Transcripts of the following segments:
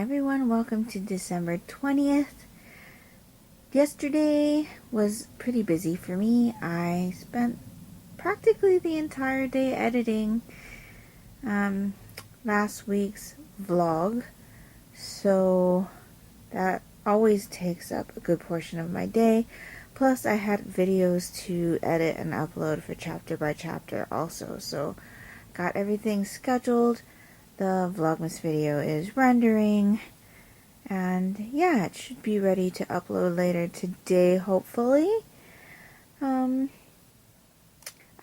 everyone, welcome to December 20th. Yesterday was pretty busy for me. I spent practically the entire day editing last week's vlog, so that always takes up a good portion of my day. Plus I had videos to edit and upload for chapter by chapter also, so got everything scheduled. The Vlogmas video is rendering, and yeah, it should be ready to upload later today, hopefully. I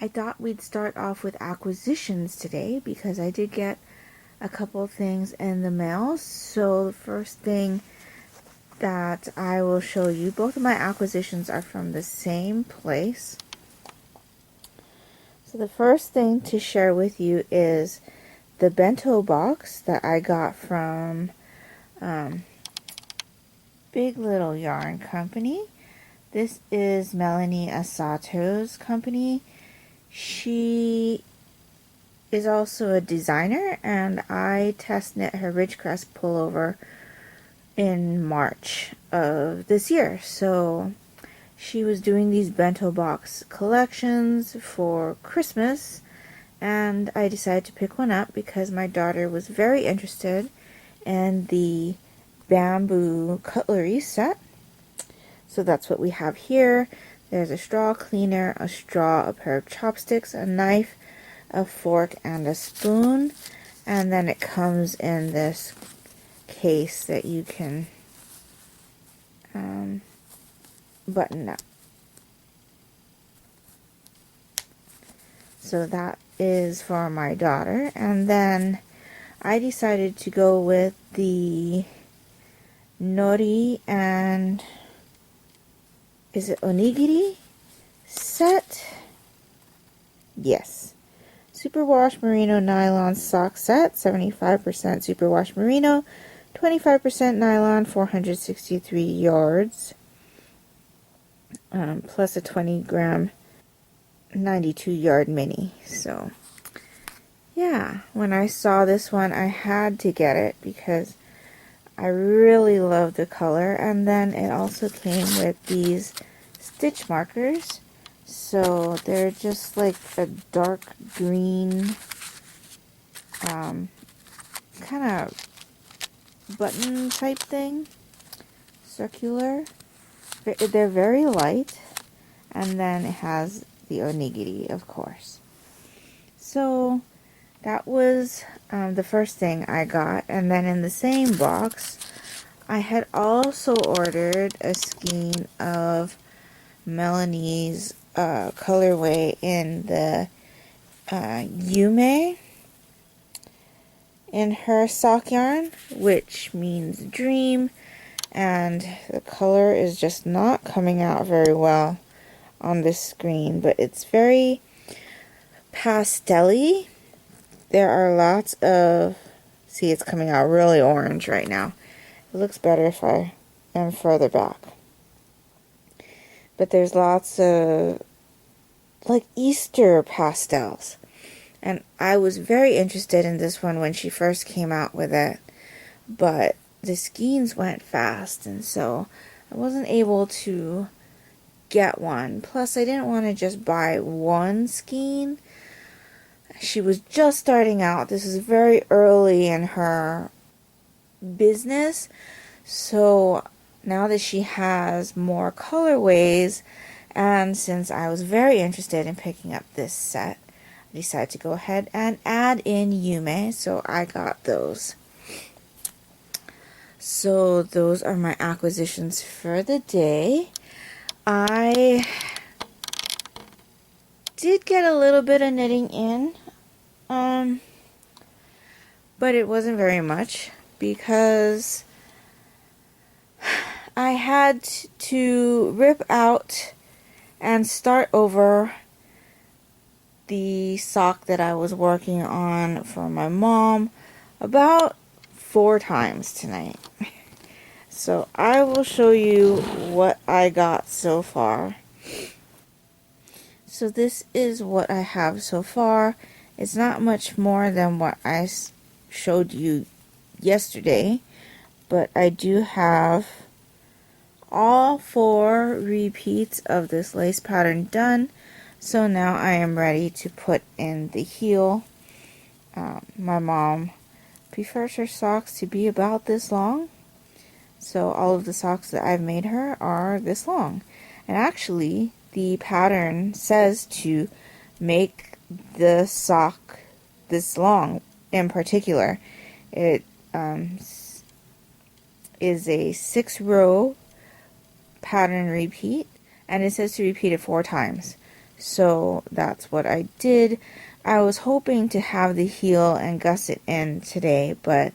thought we'd start off with acquisitions today because I did get a couple things in the mail. So the first thing that I will show you, both of my acquisitions are from the same place. So the first thing to share with you is the bento box that I got from Big Little Yarn Company. This is Melanie Asato's company. She is also a designer, and I test knit her Ridgecrest pullover in March of this year. So she was doing these bento box collections for Christmas, and I decided to pick one up because my daughter was very interested in the bamboo cutlery set. So that's what we have here. There's a straw cleaner, a straw, a pair of chopsticks, a knife, a fork, and a spoon. And then it comes in this case that you can button up. So that is for my daughter. And then I decided to go with the nori and is it onigiri set? Yes. Superwash merino nylon sock set, 75% superwash merino, 25% nylon, 463 yards, plus a 20 gram 92 yard mini. So yeah, when I saw this one I had to get it because I really love the color. And then it also came with these stitch markers, so they're just like a dark green kind of button type thing, circular. They're very light, and then it has the onigiri, of course. So that was the first thing I got. And then in the same box I had also ordered a skein of Melanie's colorway in the Yume in her sock yarn, which means dream, and the color is just not coming out very well on this screen, but it's very pastel-y. There are lots of, see, it's coming out really orange right now. It looks better if I am further back. But there's lots of like Easter pastels. And I was very interested in this one when she first came out with it. But the skeins went fast, and so I wasn't able to get one. Plus I didn't want to just buy one skein. She was just starting out. This is very early in her business. So now that she has more colorways, and since I was very interested in picking up this set, I decided to go ahead and add in Yume, so I got those. So those are my acquisitions for the day. I did get a little bit of knitting in, but it wasn't very much because I had to rip out and start over the sock that I was working on for my mom about 4 times tonight. So I will show you what I got so far. So this is what I have so far. It's not much more than what I showed you yesterday. but I do have all 4 repeats of this lace pattern done. So now I am ready to put in the heel. My mom prefers her socks to be about this long. So all of the socks that I've made her are this long. And actually, the pattern says to make the sock this long in particular. It is a 6-row pattern repeat, and it says to repeat it 4 times. So that's what I did. I was hoping to have the heel and gusset in today, but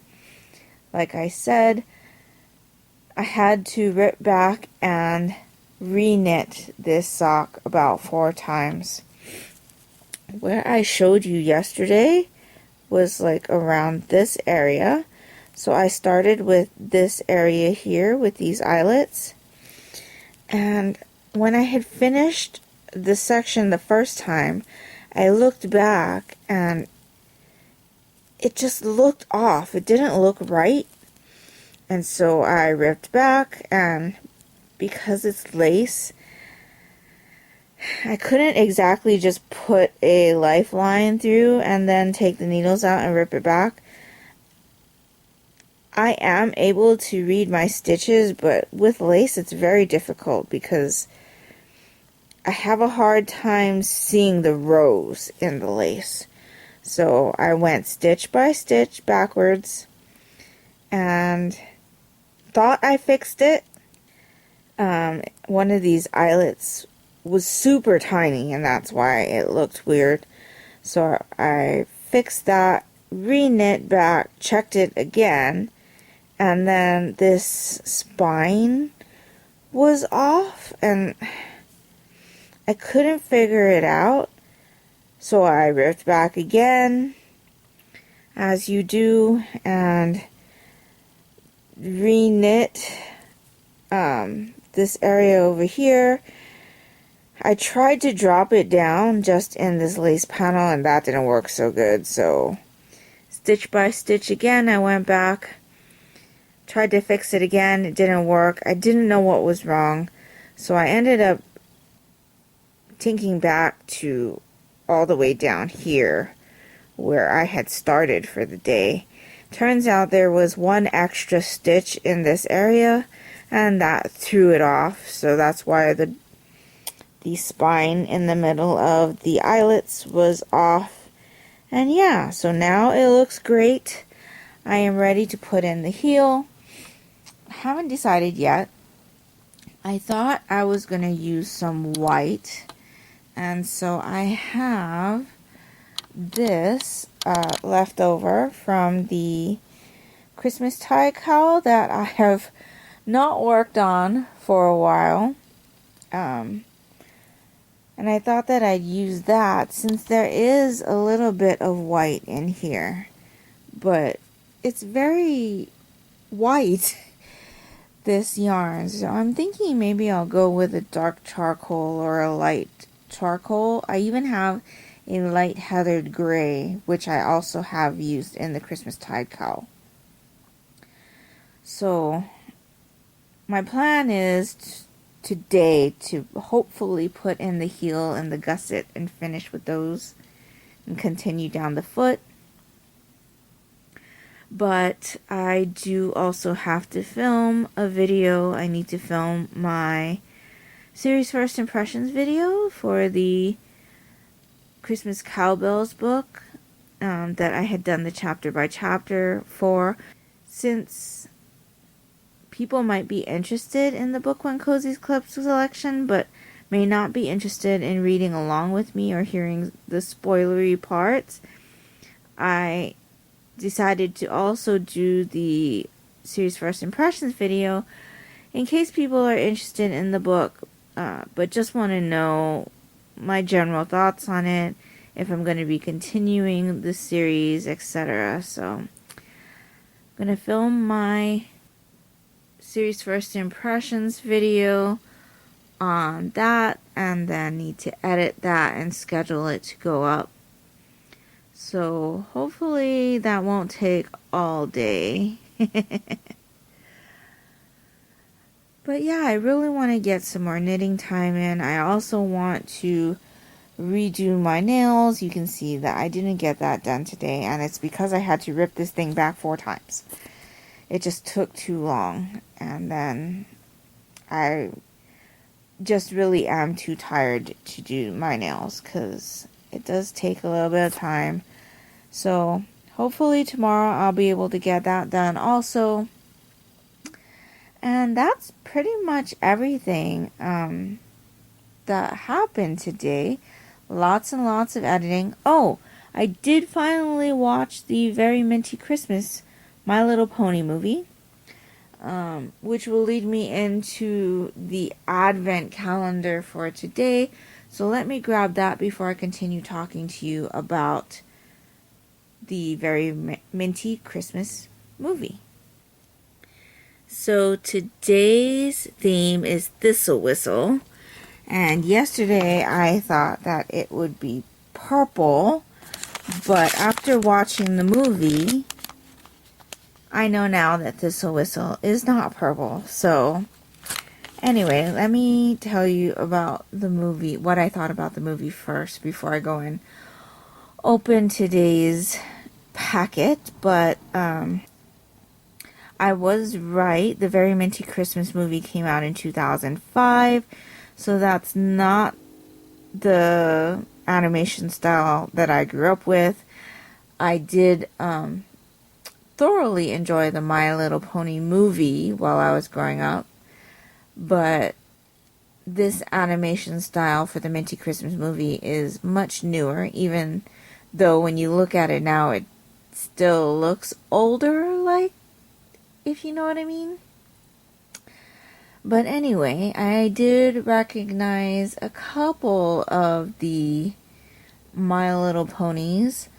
like I said, I had to rip back and re-knit this sock about 4 times. Where I showed you yesterday was like around this area. So I started with this area here with these eyelets. And when I had finished the section the first time, I looked back and it just looked off. It didn't look right. And so I ripped back, and because it's lace, I couldn't exactly just put a lifeline through and then take the needles out and rip it back. I am able to read my stitches, but with lace it's very difficult because I have a hard time seeing the rows in the lace. So I went stitch by stitch backwards and thought I fixed it. One of these eyelets was super tiny, and that's why it looked weird. So I fixed that, re-knit back, checked it again, and then this spine was off, and I couldn't figure it out. So I ripped back again, as you do, and re-knit this area over here. I tried to drop it down just in this lace panel, and that didn't work so good. So stitch by stitch again, I went back, tried to fix it again. It didn't work. I didn't know what was wrong, so I ended up thinking back to all the way down here where I had started for the day. Turns out there was 1 extra stitch in this area, and that threw it off. So that's why the spine in the middle of the eyelets was off. And yeah, so now it looks great. I am ready to put in the heel. I haven't decided yet. I thought I was going to use some white, and so I have this left over from the Christmas tie cowl that I have not worked on for a while. And I thought that I'd use that since there is a little bit of white in here. But it's very white, this yarn. So I'm thinking maybe I'll go with a dark charcoal or a light charcoal. I even have a light heathered gray, which I also have used in the Christmas tide cowl. So my plan is today to hopefully put in the heel and the gusset and finish with those and continue down the foot. But I do also have to film a video. I need to film my series first impressions video for the Christmas Cowbells book that I had done the chapter by chapter for. Since people might be interested in the Book One Cozies Club selection, but may not be interested in reading along with me or hearing the spoilery parts, I decided to also do the series first impressions video in case people are interested in the book, but just want to know my general thoughts on it, if I'm going to be continuing the series, etc. So I'm going to film my series first impressions video on that, and then need to edit that and schedule it to go up. So hopefully that won't take all day. But yeah, I really want to get some more knitting time in. I also want to redo my nails. You can see that I didn't get that done today, and it's because I had to rip this thing back 4 times. It just took too long, and then I just really am too tired to do my nails because it does take a little bit of time. So hopefully tomorrow I'll be able to get that done also. And that's pretty much everything that happened today. Lots and lots of editing. Oh, I did finally watch the Very Minty Christmas My Little Pony movie, which will lead me into the advent calendar for today. So let me grab that before I continue talking to you about the Very Minty Christmas movie. So today's theme is Thistle Whistle. And yesterday I thought that it would be purple, but after watching the movie, I know now that Thistle Whistle is not purple. So anyway, let me tell you about the movie, what I thought about the movie first before I go and open today's packet. But I was right. The Very Minty Christmas movie came out in 2005. So that's not the animation style that I grew up with. I did thoroughly enjoy the My Little Pony movie while I was growing up. But this animation style for the Minty Christmas movie is much newer, even though when you look at it now, it still looks older, like, if you know what I mean. But anyway, I did recognize a couple of the My Little Ponies.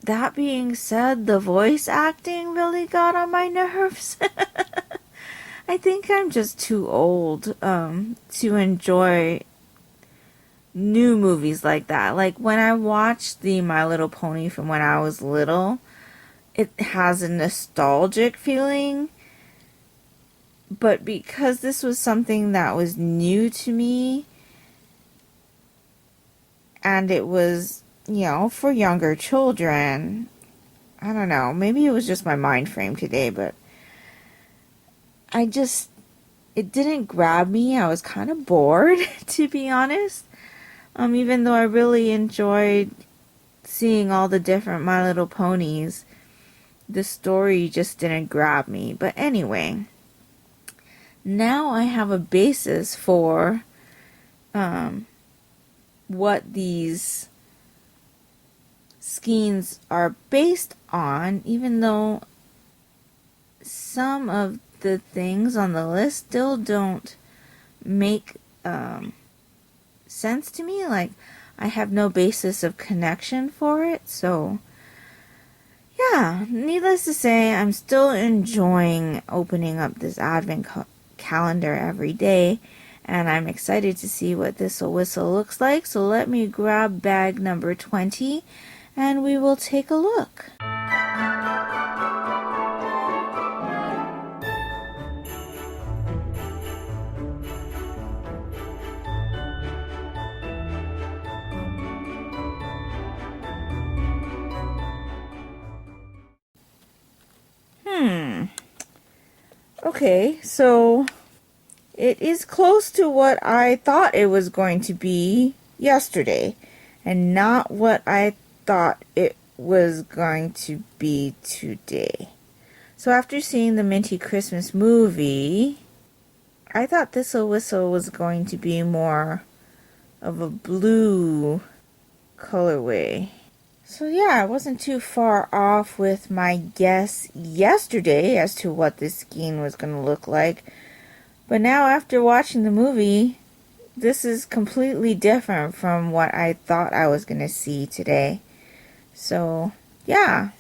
That being said, the voice acting really got on my nerves. I think I'm just too old to enjoy new movies like that. Like when I watched the My Little Pony from when I was little, it has a nostalgic feeling. But because this was something that was new to me, and it was, you know, for younger children, I don't know, maybe it was just my mind frame today, but it didn't grab me. I was kind of bored, to be honest. Even though I really enjoyed seeing all the different My Little Ponies, the story just didn't grab me. But anyway, now I have a basis for what these skeins are based on, even though some of the things on the list still don't make sense to me. Like, I have no basis of connection for it. So yeah, needless to say, I'm still enjoying opening up this advent calendar every day, and I'm excited to see what Thistle Whistle looks like. So let me grab bag number 20 and we will take a look. Okay, so it is close to what I thought it was going to be yesterday, and not what I thought it was going to be today. So after seeing the Minty Christmas movie, I thought Thistle Whistle was going to be more of a blue colorway. So yeah, I wasn't too far off with my guess yesterday as to what this skein was going to look like. But now after watching the movie, this is completely different from what I thought I was going to see today. So yeah,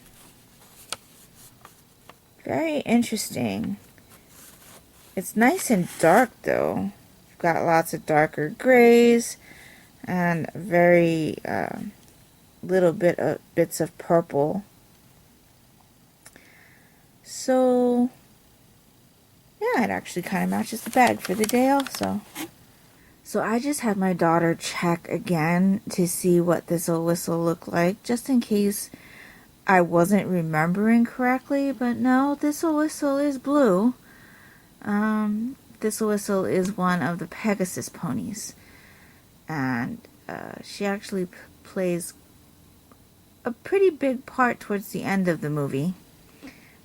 very interesting. It's nice and dark though. You've got lots of darker grays and very little bits of purple. So yeah, it actually kind of matches the bag for the day also. So I just had my daughter check again to see what this whistle looked like, just in case I wasn't remembering correctly. But no, this whistle is blue. This whistle is one of the Pegasus ponies, and she actually plays a pretty big part towards the end of the movie.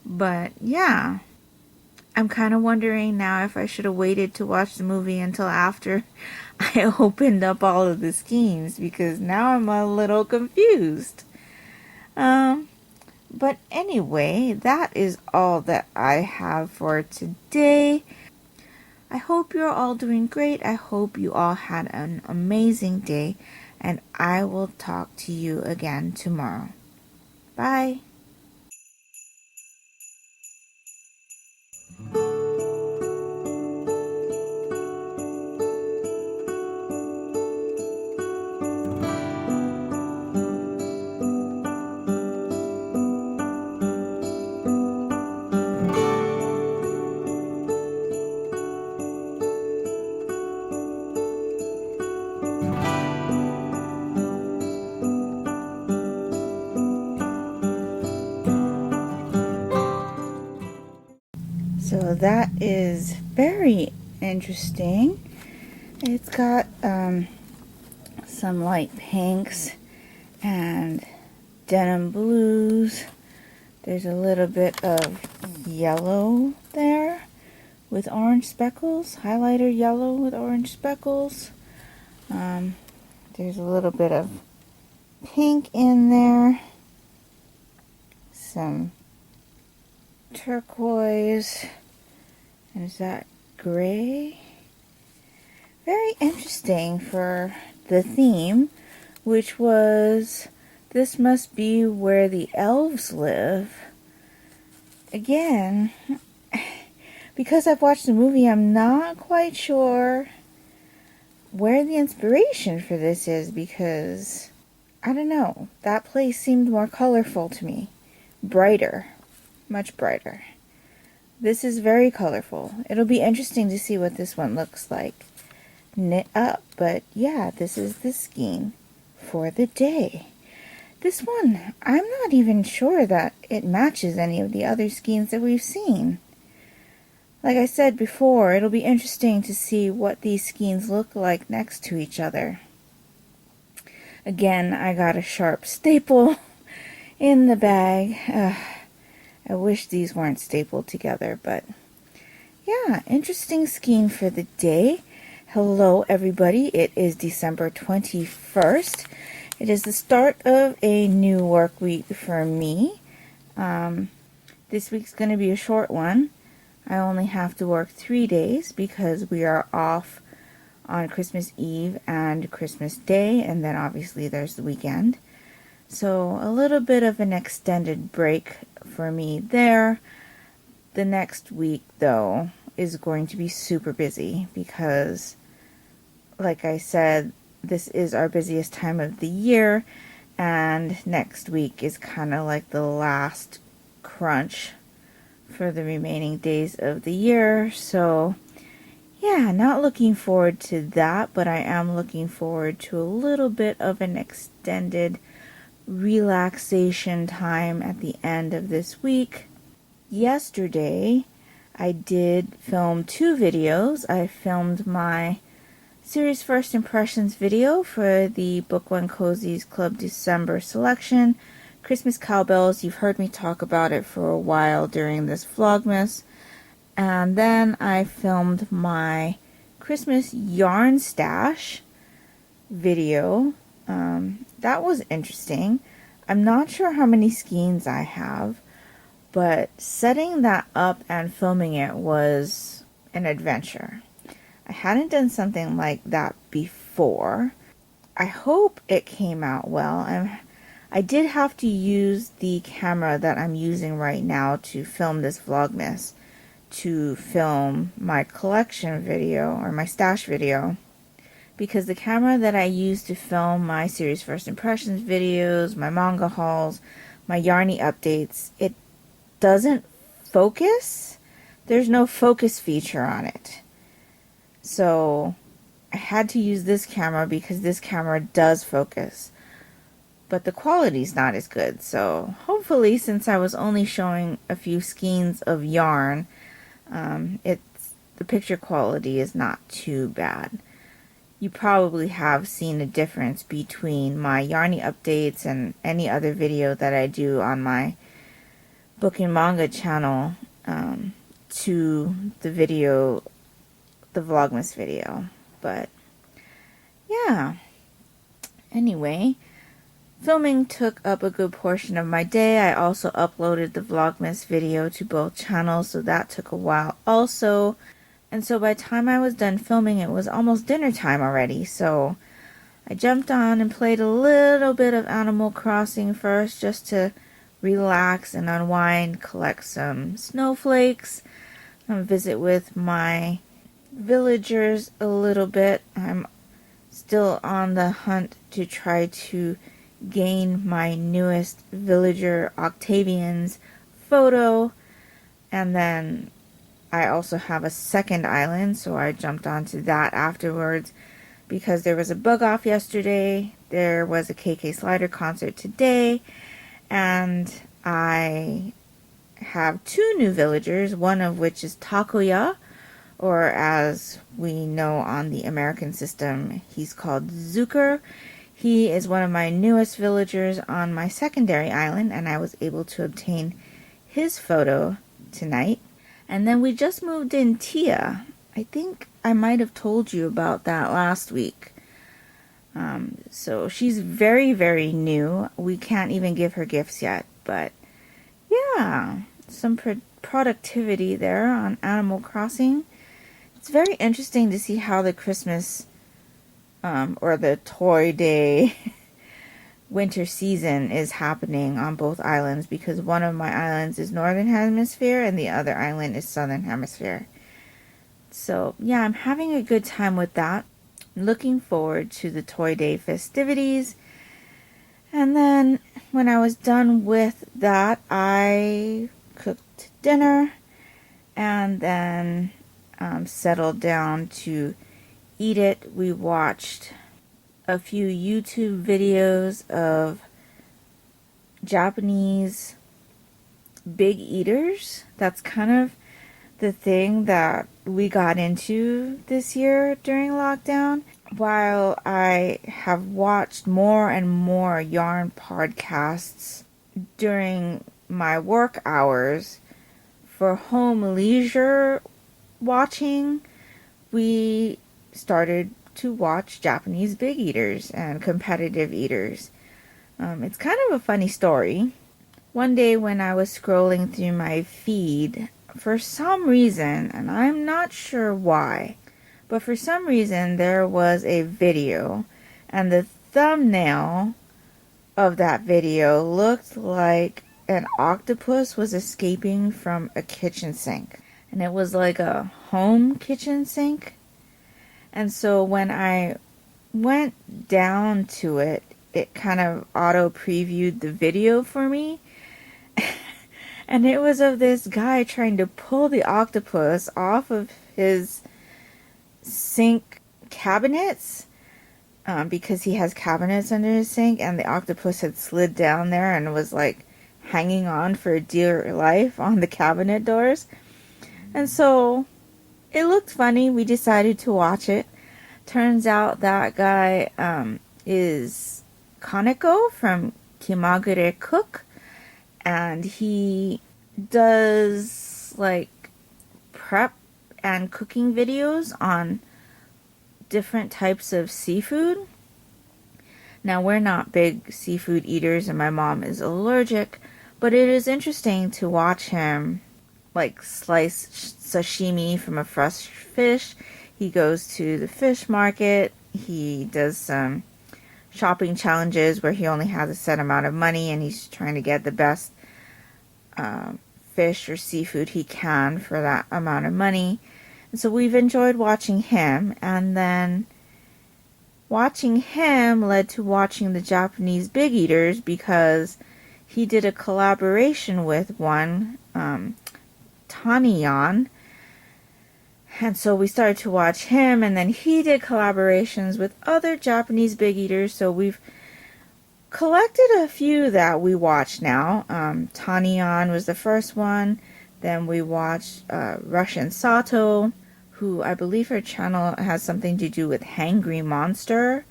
But yeah, I'm kind of wondering now if I should have waited to watch the movie until after I opened up all of the skeins, because now I'm a little confused. But anyway, that is all that I have for today. I hope you're all doing great. I hope you all had an amazing day, and I will talk to you again tomorrow. Bye. So that is very interesting. It's got some light pinks and denim blues. There's a little bit of yellow there with orange speckles, highlighter yellow with orange speckles. There's a little bit of pink in there, some turquoise, and is that gray? Very interesting for the theme, which was this must be where the elves live. Again, because I've watched the movie, I'm not quite sure where the inspiration for this is, because I don't know, that place seemed more colorful to me, brighter, much brighter. This is very colorful. It'll be interesting to see what this one looks like knit up, but yeah, this is the skein for the day. This one, I'm not even sure that it matches any of the other skeins that we've seen. Like I said before, it'll be interesting to see what these skeins look like next to each other. Again, I got a sharp staple in the bag. I wish these weren't stapled together, but yeah, interesting skein for the day. Hello everybody, it is December 21st. It is the start of a new work week for me. This week's going to be a short one. I only have to work 3 days because we are off on Christmas Eve and Christmas Day, and then obviously there's the weekend. So a little bit of an extended break for me there. The next week, though, is going to be super busy because, like I said, this is our busiest time of the year, and next week is kind of like the last crunch for the remaining days of the year. So yeah, not looking forward to that, but I am looking forward to a little bit of an extended relaxation time at the end of this week. Yesterday, I did film 2 videos. I filmed my series first impressions video for the Book One Cozies Club December selection, Christmas Cowbells. You've heard me talk about it for a while during this Vlogmas. And then I filmed my Christmas yarn stash video. That was interesting. I'm not sure how many skeins I have, but setting that up and filming it was an adventure. I hadn't done something like that before. I hope it came out well. I did have to use the camera that I'm using right now to film this Vlogmas, to film my collection video or my stash video, because the camera that I use to film my series first impressions videos, my manga hauls, my Yarny updates, it doesn't focus there's no focus feature on it. So I had to use this camera because this camera does focus, but the quality's not as good. So hopefully, since I was only showing a few skeins of yarn, the picture quality is not too bad. You probably have seen a difference between my Yarny updates and any other video that I do on my book and manga channel to the Vlogmas video. But yeah, anyway, filming took up a good portion of my day. I also uploaded the Vlogmas video to both channels, so that took a while also. And so by the time I was done filming, it was almost dinner time already. So I jumped on and played a little bit of Animal Crossing first, just to relax and unwind, collect some snowflakes, visit with my villagers a little bit. I'm still on the hunt to try to gain my newest villager Octavian's photo, and then I also have a second island, so I jumped onto that afterwards because there was a bug off yesterday, there was a KK Slider concert today, and I have 2 new villagers, one of which is Takuya, or as we know on the American system, he's called Zucker. He is one of my newest villagers on my secondary island, and I was able to obtain his photo tonight. And then we just moved in Tia. I think I might have told you about that last week. So she's very, very new. We can't even give her gifts yet. But yeah, some productivity there on Animal Crossing. It's very interesting to see how the Christmas or the Toy Day winter season is happening on both islands, because one of my islands is Northern Hemisphere and the other island is Southern Hemisphere. So yeah, I'm having a good time with that. Looking forward to the Toy Day festivities. And then when I was done with that, I cooked dinner and then settled down to eat it. We watched a few YouTube videos of Japanese big eaters. That's kind of the thing that we got into this year during lockdown. While I have watched more and more yarn podcasts during my work hours, for home leisure watching, we started to watch Japanese big eaters and competitive eaters. It's kind of a funny story. One day when I was scrolling through my feed, for some reason, and I'm not sure why, but for some reason there was a video, and the thumbnail of that video looked like an octopus was escaping from a kitchen sink. And it was like a home kitchen sink. And so when I went down to it, it kind of auto previewed the video for me. And it was of this guy trying to pull the octopus off of his sink cabinets, because he has cabinets under his sink, and the octopus had slid down there and was like hanging on for dear life on the cabinet doors. And so it looked funny. We decided to watch it. Turns out that guy is Kaneko from Kimagure Cook, and he does like prep and cooking videos on different types of seafood. Now, we're not big seafood eaters and my mom is allergic, but it is interesting to watch him like slice sashimi from a fresh fish. He goes to the fish market. He does some shopping challenges where he only has a set amount of money and he's trying to get the best fish or seafood he can for that amount of money. And so we've enjoyed watching him, and then watching him led to watching the Japanese big eaters, because he did a collaboration with one, Taniyan, And so we started to watch him, and then he did collaborations with other Japanese big eaters. So we've collected a few that we watch now. Tanyan was the first one. Then we watched Russian Sato, who I believe her channel has something to do with Hangry Monster.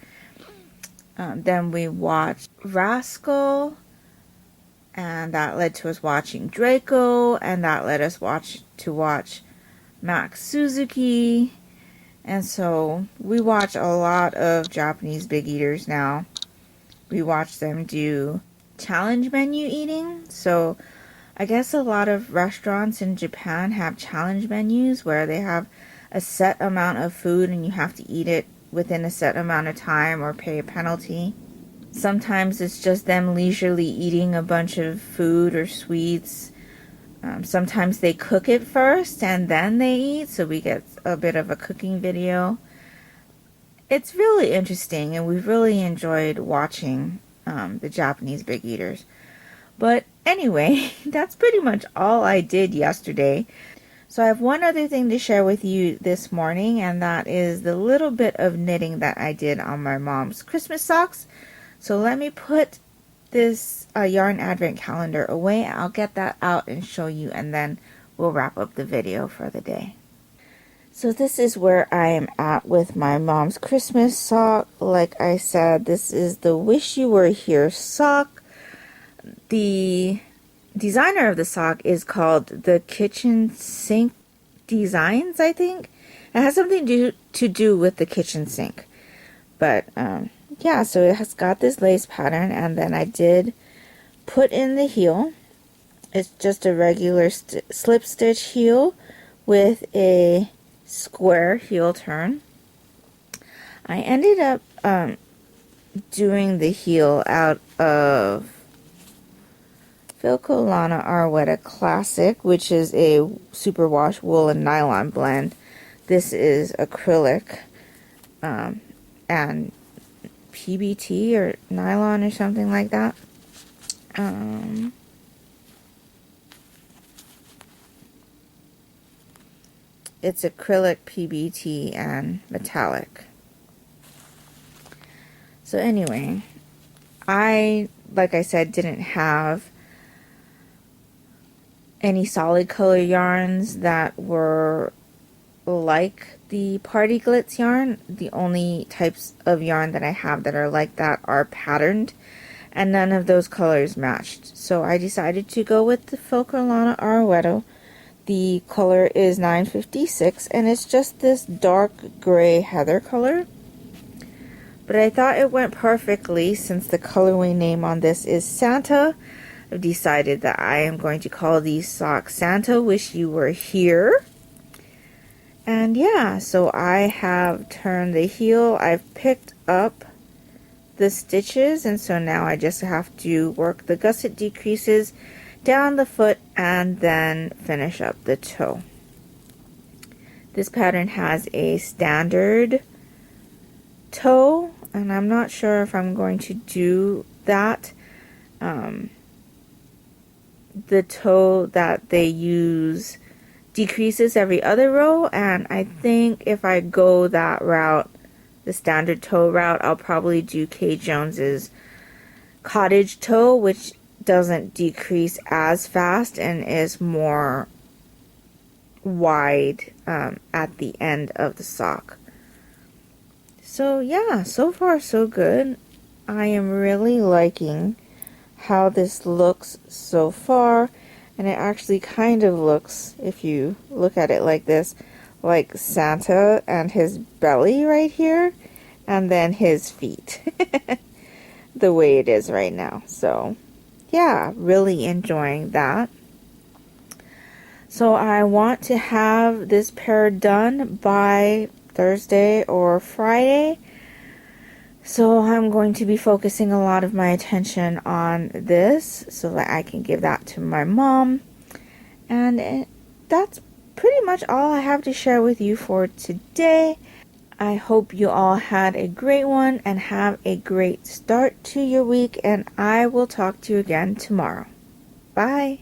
Then we watched Rascal, and that led to us watching Draco, and that led us to watch Max Suzuki. And so we watch a lot of Japanese big eaters now. We watch them do challenge menu eating. So I guess a lot of restaurants in Japan have challenge menus where they have a set amount of food and you have to eat it within a set amount of time or pay a penalty. Sometimes it's just them leisurely eating a bunch of food or sweets. Sometimes they cook it first and then they eat, so we get a bit of a cooking video. It's really interesting, and we've really enjoyed watching the Japanese big eaters. But anyway, that's pretty much all I did yesterday. So I have one other thing to share with you this morning, and that is the little bit of knitting that I did on my mom's Christmas socks. So let me put this yarn advent calendar away. I'll get that out and show you, and then we'll wrap up the video for the day. So this is where I am at with my mom's Christmas sock. Like I said, this is the Wish You Were Here sock. The designer of the sock is called the Kitchen Sink Designs, I think. It has something to do with the kitchen sink. But yeah, so it has got this lace pattern, and then I did put in the heel. It's just a regular slip stitch heel with a square heel turn. I ended up doing the heel out of Filcolana Arwetta Classic, which is a superwash wool and nylon blend. This is acrylic and PBT or nylon or something like that. It's acrylic, PBT, and metallic. So anyway, like I said, didn't have any solid color yarns that were like the Party Glitz yarn. The only types of yarn that I have that are like that are patterned, and none of those colors matched. So I decided to go with the Filcolana Arwetta. The color is 956, and it's just this dark gray heather color. But I thought it went perfectly since the colorway name on this is Santa. I've decided that I am going to call these socks Santa Wish You Were Here. And yeah, so I have turned the heel. I've picked up the stitches, and so now I just have to work the gusset decreases down the foot and then finish up the toe. This pattern has a standard toe, and I'm not sure if I'm going to do that. The toe that they use decreases every other row, and I think if I go that route, the standard toe route, I'll probably do Kay Jones's cottage toe, which doesn't decrease as fast and is more wide at the end of the sock. So yeah, so far so good. I am really liking how this looks so far, and it actually kind of looks, if you look at it like this, like Santa and his belly right here, and then his feet, the way it is right now. So yeah, really enjoying that. So I want to have this pair done by Thursday or Friday. So I'm going to be focusing a lot of my attention on this so that I can give that to my mom. And that's pretty much all I have to share with you for today. I hope you all had a great one and have a great start to your week, and I will talk to you again tomorrow. Bye.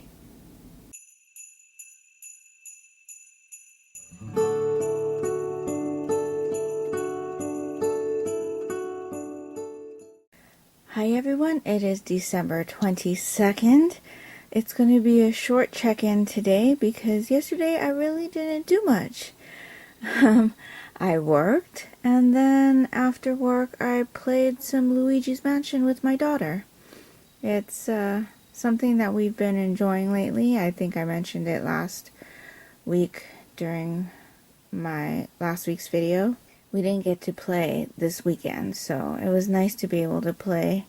Hi everyone, it is December 22nd. It's going to be a short check-in today because yesterday I really didn't do much. I worked, and then after work I played some Luigi's Mansion with my daughter. It's something that we've been enjoying lately. I think I mentioned it last week during my last week's video. We didn't get to play this weekend, so it was nice to be able to play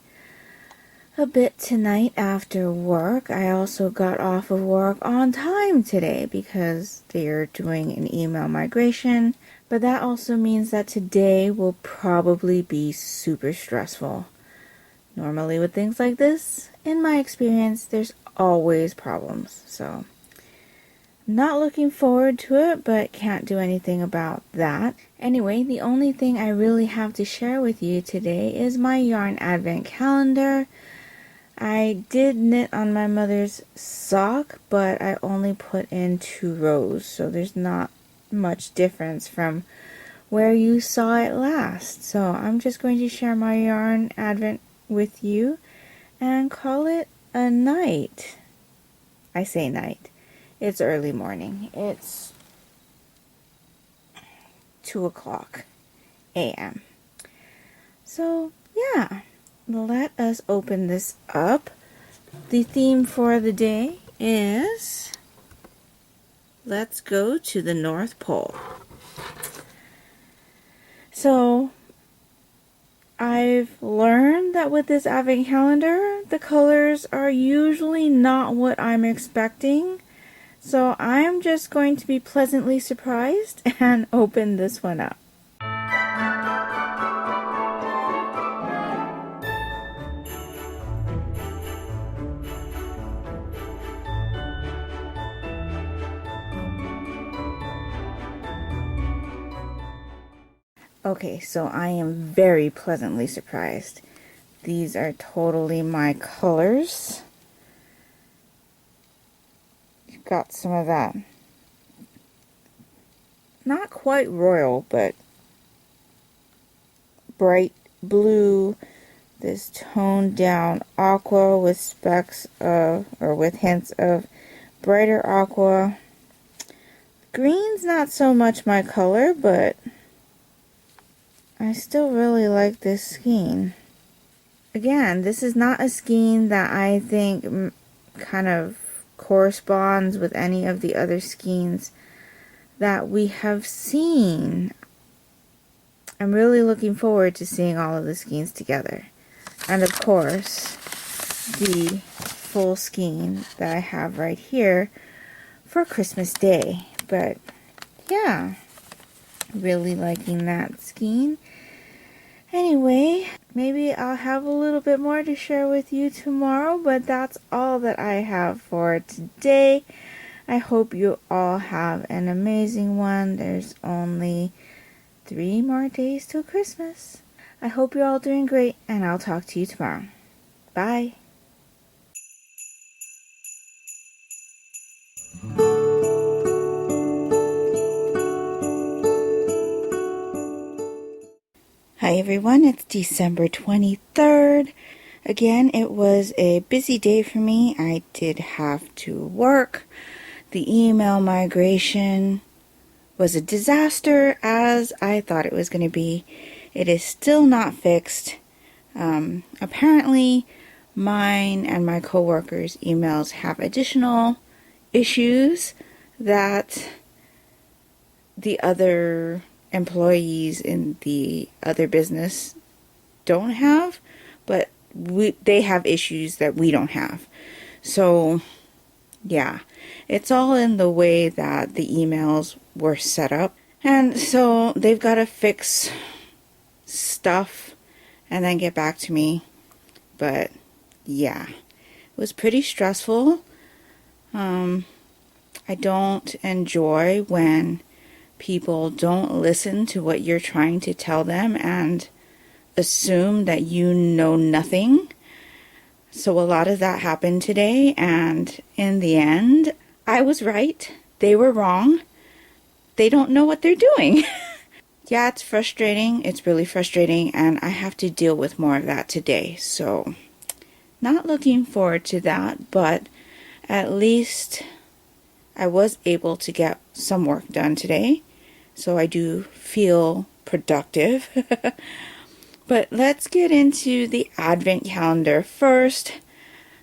a bit tonight after work. I also got off of work on time today because they're doing an email migration, but that also means that today will probably be super stressful. Normally with things like this, in my experience, there's always problems, so not looking forward to it, but can't do anything about that. Anyway, the only thing I really have to share with you today is my yarn advent calendar. I did knit on my mother's sock, but I only put in 2 rows, so there's not much difference from where you saw it last. So I'm just going to share my yarn advent with you and call it a night. I say night. It's early morning. It's 2 o'clock a.m. So, yeah. Let us open this up. The theme for the day is let's go to the North Pole. So, I've learned that with this advent calendar, the colors are usually not what I'm expecting. So I'm just going to be pleasantly surprised and open this one up. Okay, so I am very pleasantly surprised. These are totally my colors. You've got some of that, not quite royal, but bright blue, this toned down aqua with specks of, or with hints of brighter aqua. Green's not so much my color, but I still really like this skein. Again, this is not a skein that I think kind of corresponds with any of the other skeins that we have seen. I'm really looking forward to seeing all of the skeins together. And of course, the full skein that I have right here for Christmas Day. But yeah, really liking that skein. Anyway, maybe I'll have a little bit more to share with you tomorrow, but that's all that I have for today. I hope you all have an amazing one. There's only 3 more days till Christmas. I hope you're all doing great, and I'll talk to you tomorrow. Bye. Hi everyone, it's December 23rd. Again, it was a busy day for me. I did have to work. The email migration was a disaster, as I thought it was going to be. It is still not fixed. Apparently, mine and my coworkers' emails have additional issues that the other employees in the other business don't have, but they have issues that we don't have. So yeah, it's all in the way that the emails were set up, and so they've got to fix stuff and then get back to me. But yeah, it was pretty stressful. I don't enjoy when people don't listen to what you're trying to tell them and assume that you know nothing. So a lot of that happened today, and in the end, I was right. They were wrong. They don't know what they're doing. Yeah, it's frustrating. It's really frustrating, and I have to deal with more of that today. So, not looking forward to that, but at least I was able to get some work done today. So I do feel productive. But let's get into the advent calendar first.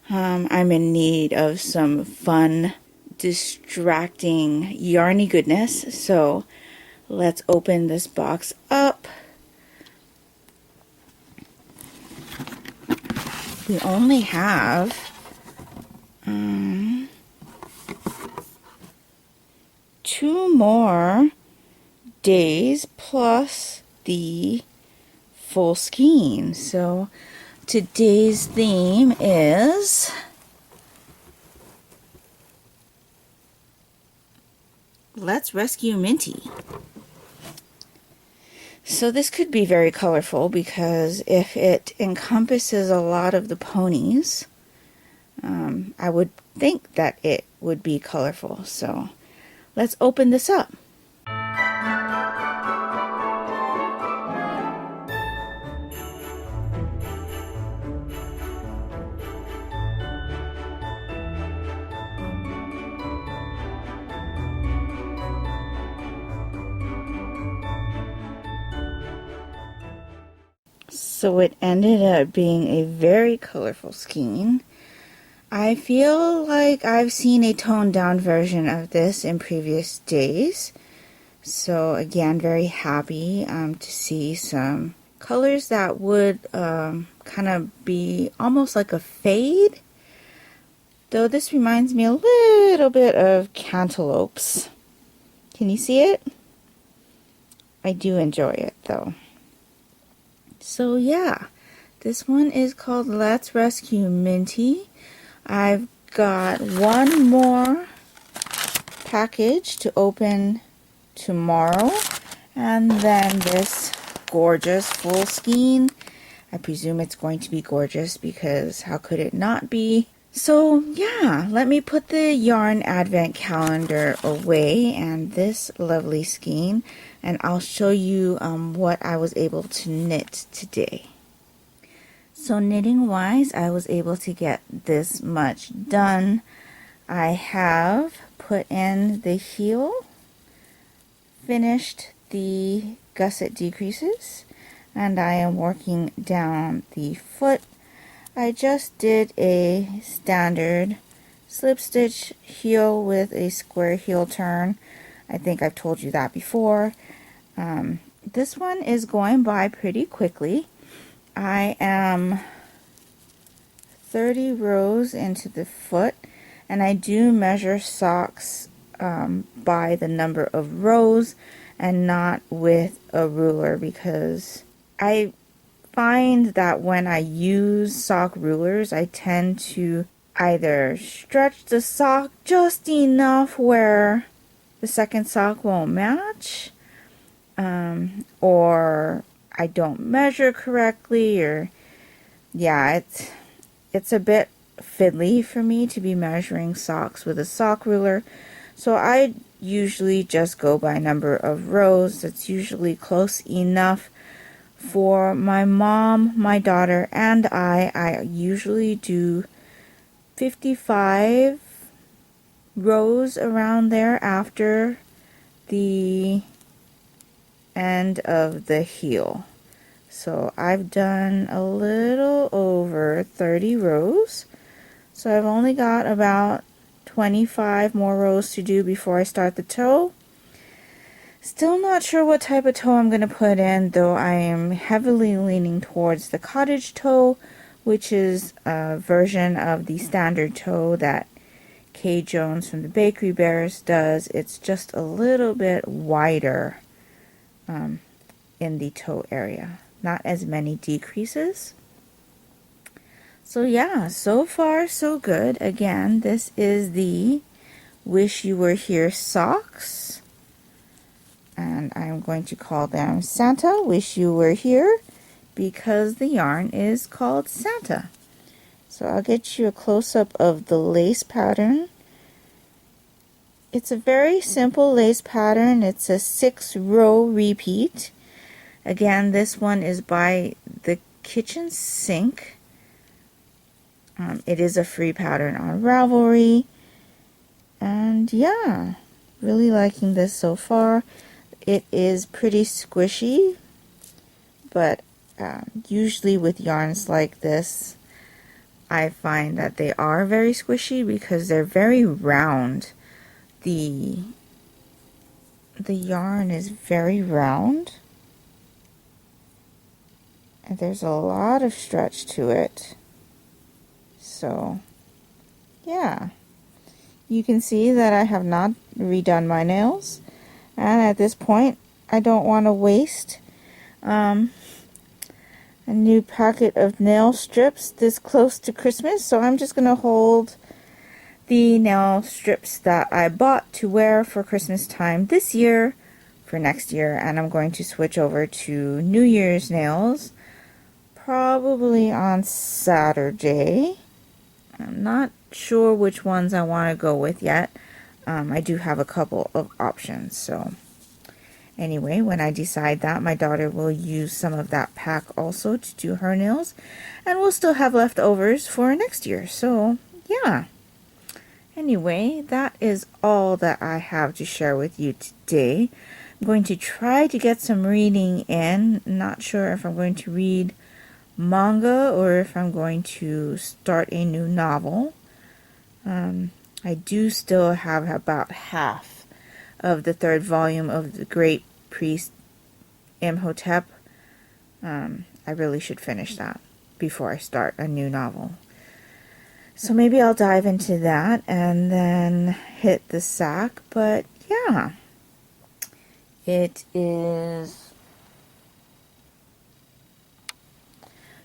I'm in need of some fun, distracting, yarny goodness. So let's open this box up. We only have 2 more days plus the full skein. So today's theme is Let's Rescue Minty. So this could be very colorful because if it encompasses a lot of the ponies, I would think that it would be colorful. So let's open this up. So it ended up being a very colorful skein. I feel like I've seen a toned down version of this in previous days. So again, very happy to see some colors that would kind of be almost like a fade. Though this reminds me a little bit of cantaloupes. Can you see it? I do enjoy it though. So yeah, this one is called Let's Rescue Minty. I've got one more package to open tomorrow, and then this gorgeous full skein. I presume it's going to be gorgeous because how could it not be? So yeah, let me put the yarn advent calendar away and this lovely skein, and I'll show you what I was able to knit today. So knitting wise, I was able to get this much done. I have put in the heel, finished the gusset decreases, and I am working down the foot. I just did a standard slip stitch heel with a square heel turn. I think I've told you that before. This one is going by pretty quickly. I am 30 rows into the foot, and I do measure socks by the number of rows and not with a ruler, because I find that when I use sock rulers, I tend to either stretch the sock just enough where the second sock won't match, or I don't measure correctly, or yeah, it's a bit fiddly for me to be measuring socks with a sock ruler. So I usually just go by number of rows. That's usually close enough for my mom, my daughter, and I usually do 55 rows around there after the end of the heel. So I've done a little over 30 rows. So I've only got about 25 more rows to do before I start the toe. Still not sure what type of toe I'm going to put in, though I am heavily leaning towards the cottage toe, which is a version of the standard toe that Kay Jones from the Bakery Bears does. It's just a little bit wider in the toe area. Not as many decreases. So yeah, so far so good. Again, this is the Wish You Were Here socks. And I'm going to call them Santa Wish You Were Here because the yarn is called Santa. So I'll get you a close-up of the lace pattern. It's a very simple lace pattern. It's a 6-row repeat. Again, this one is by the kitchen sink. It is a free pattern on Ravelry. And yeah, really liking this so far. It is pretty squishy, but usually with yarns like this, I find that they are very squishy because they're very round. The yarn is very round, and there's a lot of stretch to it. So yeah, you can see that I have not redone my nails, and at this point I don't want to waste a new packet of nail strips this close to Christmas, so I'm just gonna hold the nail strips that I bought to wear for Christmas time this year for next year, and I'm going to switch over to New Year's nails probably on Saturday. I'm not sure which ones I want to go with yet. I do have a couple of options, so anyway, when I decide that, my daughter will use some of that pack also to do her nails, and we'll still have leftovers for next year. So yeah, anyway, that is all that I have to share with you today. I'm going to try to get some reading in. Not sure if I'm going to read manga or if I'm going to start a new novel. I do still have about half of the 3rd volume of The Great Priest Imhotep. I really should finish that before I start a new novel. So maybe I'll dive into that and then hit the sack. But yeah, it is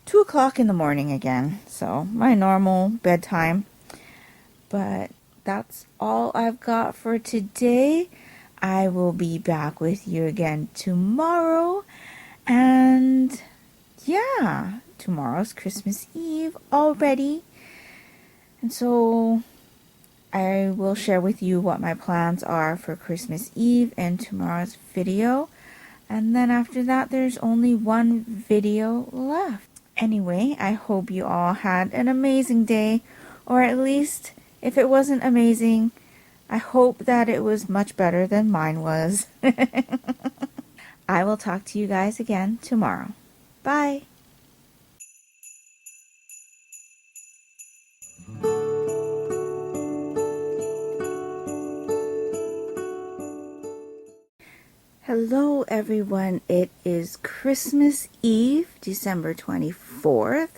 2 o'clock in the morning again, so my normal bedtime. But that's all I've got for today. I will be back with you again tomorrow. And yeah, tomorrow's Christmas Eve already. And so I will share with you what my plans are for Christmas Eve in tomorrow's video. And then after that, there's only one video left. Anyway, I hope you all had an amazing day, or at least if it wasn't amazing, I hope that it was much better than mine was. I will talk to you guys again tomorrow. Bye. Hello everyone, it is Christmas Eve, December 24th.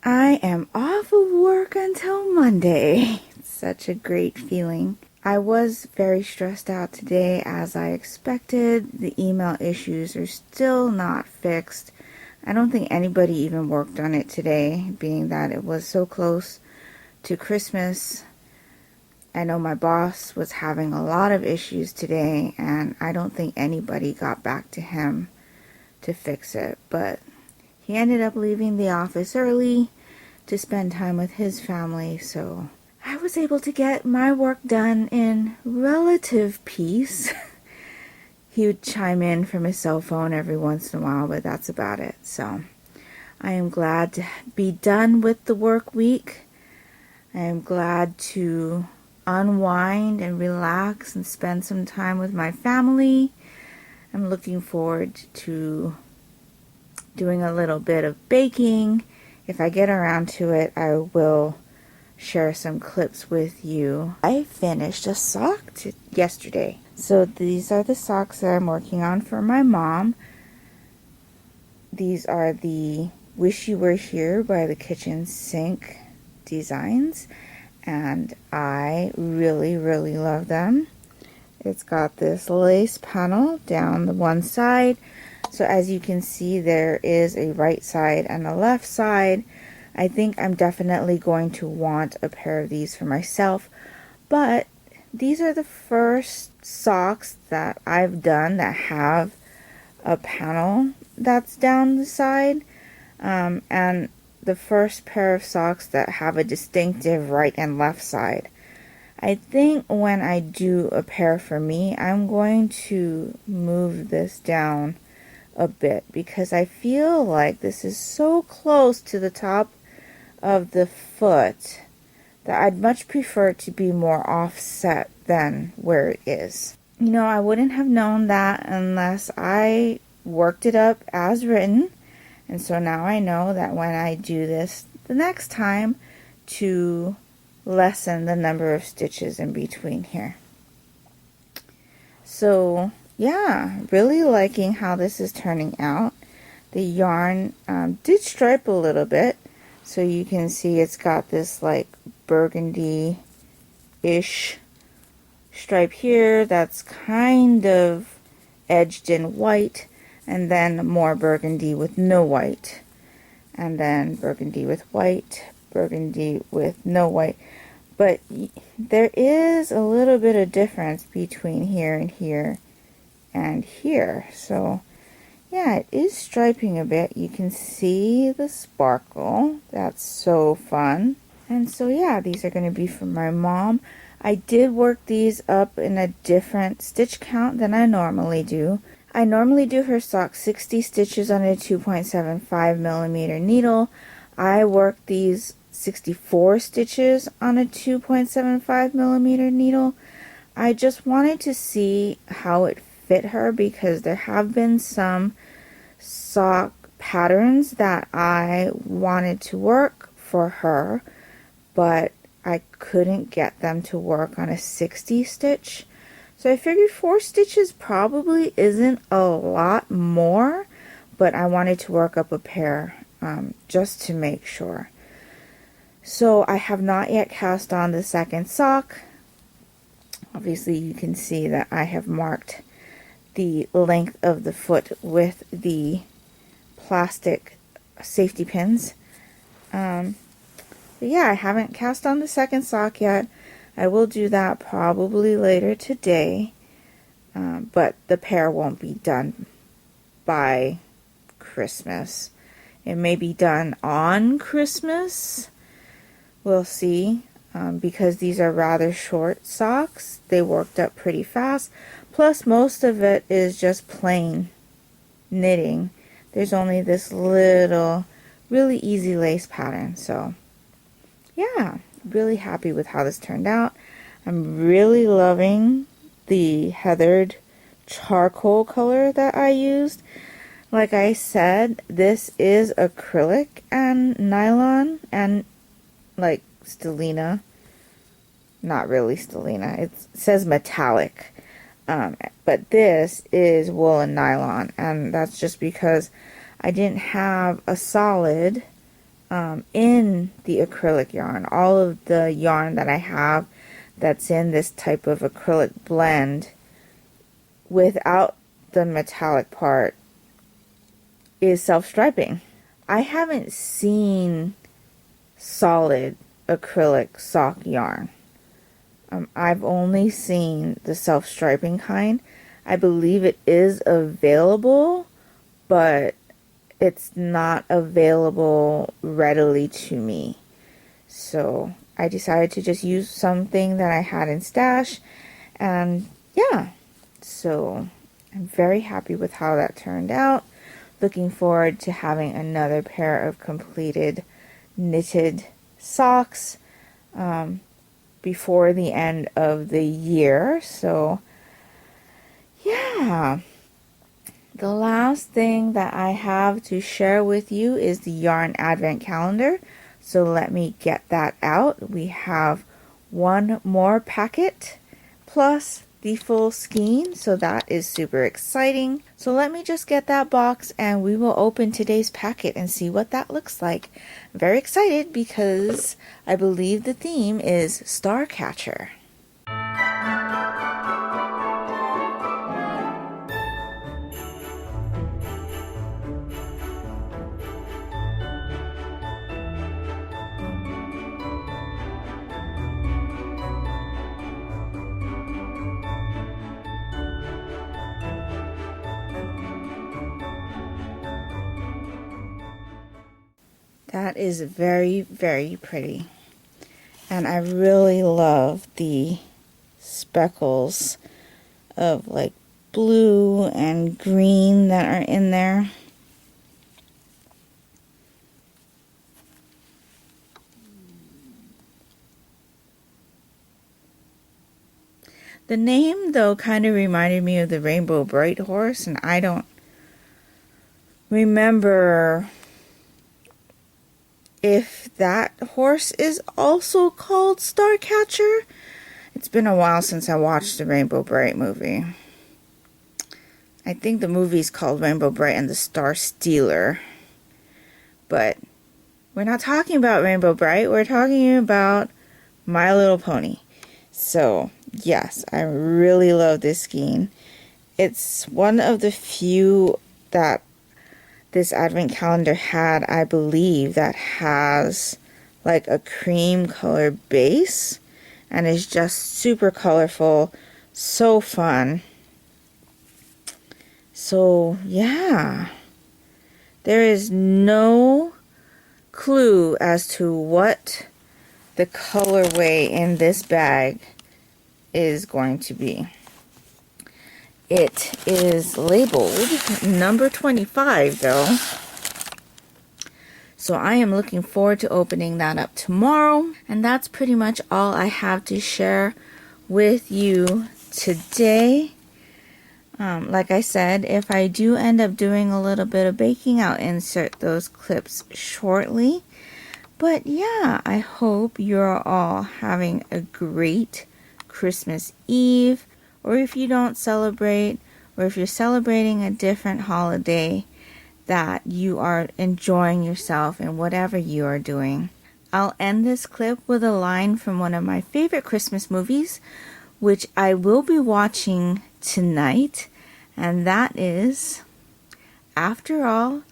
I am off of work until Monday. It's such a great feeling. I was very stressed out today as I expected. The email issues are still not fixed. I don't think anybody even worked on it today, being that it was so close to Christmas. I know my boss was having a lot of issues today, and I don't think anybody got back to him to fix it. But he ended up leaving the office early to spend time with his family, so I was able to get my work done in relative peace. He would chime in from his cell phone every once in a while, but that's about it. So I am glad to be done with the work week. I am glad to unwind and relax and spend some time with my family. I'm looking forward to doing a little bit of baking. If I get around to it, I will share some clips with you. I finished a sock yesterday. So these are the socks that I'm working on for my mom. These are the Wish You Were Here by the Kitchen Sink designs, and I really love them. It's got this lace panel down the one side. So as you can see, there is a right side and a left side. I think I'm definitely going to want a pair of these for myself, but these are the first socks that I've done that have a panel that's down the side, and the first pair of socks that have a distinctive right and left side. I think when I do a pair for me, I'm going to move this down a bit because I feel like this is so close to the top of the foot that I'd much prefer it to be more offset than where it is. You know, I wouldn't have known that unless I worked it up as written. And so now I know that when I do this the next time, to lessen the number of stitches in between here. So yeah, really liking how this is turning out. The yarn did stripe a little bit, so you can see it's got this like burgundy-ish stripe here that's kind of edged in white, and then more burgundy with no white, and then burgundy with white, burgundy with no white. But there is a little bit of difference between here and here and here. So yeah, it is striping a bit. You can see the sparkle. That's so fun. And so yeah, these are going to be for my mom. I did work these up in a different stitch count than I normally do. I normally do her sock 60 stitches on a 2.75 millimeter needle. I worked these 64 stitches on a 2.75 millimeter needle. I just wanted to see how it fit her because there have been some sock patterns that I wanted to work for her, but I couldn't get them to work on a 60 stitch. So I figured 4 stitches probably isn't a lot more, but I wanted to work up a pair just to make sure. So I have not yet cast on the second sock. Obviously you can see that I have marked the length of the foot with the plastic safety pins. But yeah, I haven't cast on the second sock yet. I will do that probably later today, but the pair won't be done by Christmas. It may be done on Christmas. We'll see, because these are rather short socks. They worked up pretty fast. Plus, most of it is just plain knitting. There's only this little, really easy lace pattern. So, yeah, really happy with how this turned out. I'm really loving the heathered charcoal color that I used. Like I said, this is acrylic and nylon and like stellina. Not really stellina. It says metallic. But this is wool and nylon, and that's just because I didn't have a solid in the acrylic yarn. All of the yarn that I have that's in this type of acrylic blend without the metallic part is self-striping. I haven't seen solid acrylic sock yarn. I've only seen the self-striping kind. I believe it is available, but it's not available readily to me. So I decided to just use something that I had in stash, and yeah, so I'm very happy with how that turned out. Looking forward to having another pair of completed knitted socks before the end of the year. So yeah, the last thing that I have to share with you is the yarn advent calendar. So let me get that out. We have one more packet plus the full skein, so that is super exciting. So let me just get that box and we will open today's packet and see what that looks like. I'm very excited because I believe the theme is Starcatcher. That is very, very pretty. And I really love the speckles of like blue and green that are in there. The name, though, kind of reminded me of the Rainbow Bright horse, and I don't remember if that horse is also called Starcatcher. It's been a while since I watched the Rainbow Bright movie. I think the movie's called Rainbow Bright and the Star Stealer. But we're not talking about Rainbow Bright, we're talking about My Little Pony. So, yes, I really love this skein. It's one of the few that this advent calendar had, I believe, that has like a cream color base and is just super colorful, so fun. So, yeah, there is no clue as to what the colorway in this bag is going to be. It is labeled number 25 though, so I am looking forward to opening that up tomorrow. And that's pretty much all I have to share with you today. Like I said, if I do end up doing a little bit of baking, I'll insert those clips shortly. But yeah, I hope you're all having a great Christmas Eve, or if you don't celebrate, or if you're celebrating a different holiday, that you are enjoying yourself in whatever you are doing. I'll end this clip with a line from one of my favorite Christmas movies, which I will be watching tonight, and that is, after all,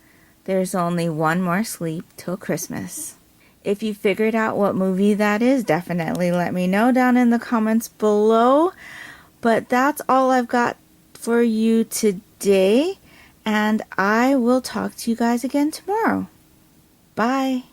there's only one more sleep till Christmas. If you figured out what movie that is, definitely let me know down in the comments below. But that's all I've got for you today, and I will talk to you guys again tomorrow. Bye.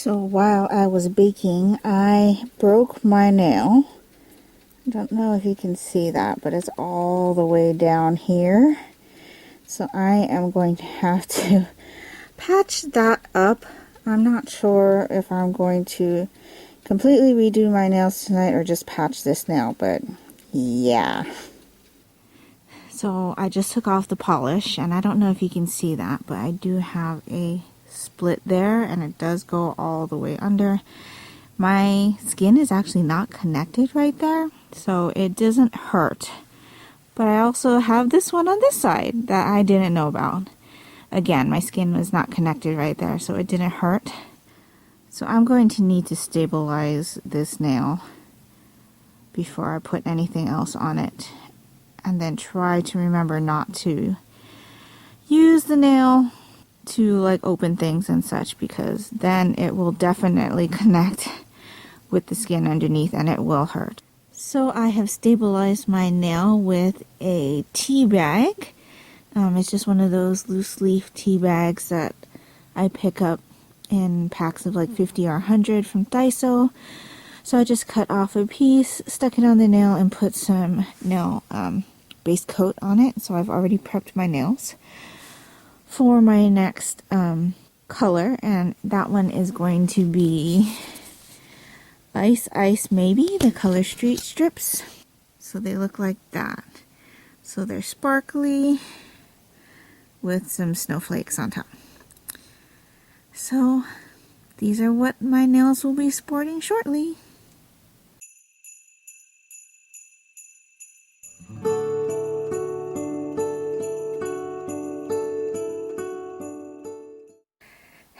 So while I was baking, I broke my nail. I don't know if you can see that, but it's all the way down here. So I am going to have to patch that up. I'm not sure if I'm going to completely redo my nails tonight or just patch this nail, but yeah. So I just took off the polish, and I don't know if you can see that, but I do have a split there, and it does go all the way under. My skin is actually not connected right there, so it doesn't hurt. But I also have this one on this side that I didn't know about. Again, my skin was not connected right there, so it didn't hurt. So I'm going to need to stabilize this nail before I put anything else on it. And then try to remember not to use the nail to like open things and such, because then it will definitely connect with the skin underneath and it will hurt. So I have stabilized my nail with a tea bag. It's just one of those loose leaf tea bags that I pick up in packs of like 50 or 100 from Daiso. So I just cut off a piece, stuck it on the nail, and put some nail base coat on it. So I've already prepped my nails for my next color, and that one is going to be Ice Maybe, the color Street Strips. So they look like that. So they're sparkly with some snowflakes on top. So these are what my nails will be sporting shortly.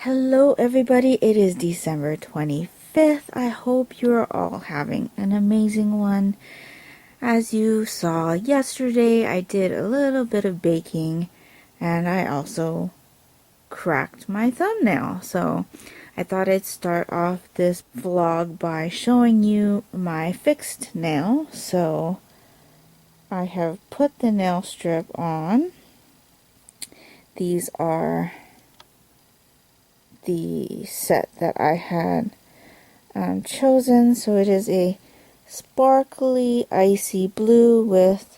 Hello everybody, it is December 25th. I hope you're all having an amazing one. As you saw yesterday, I did a little bit of baking, and I also cracked my thumbnail. So I thought I'd start off this vlog by showing you my fixed nail. So I have put the nail strip on. These are the set that I had chosen. So it is a sparkly icy blue with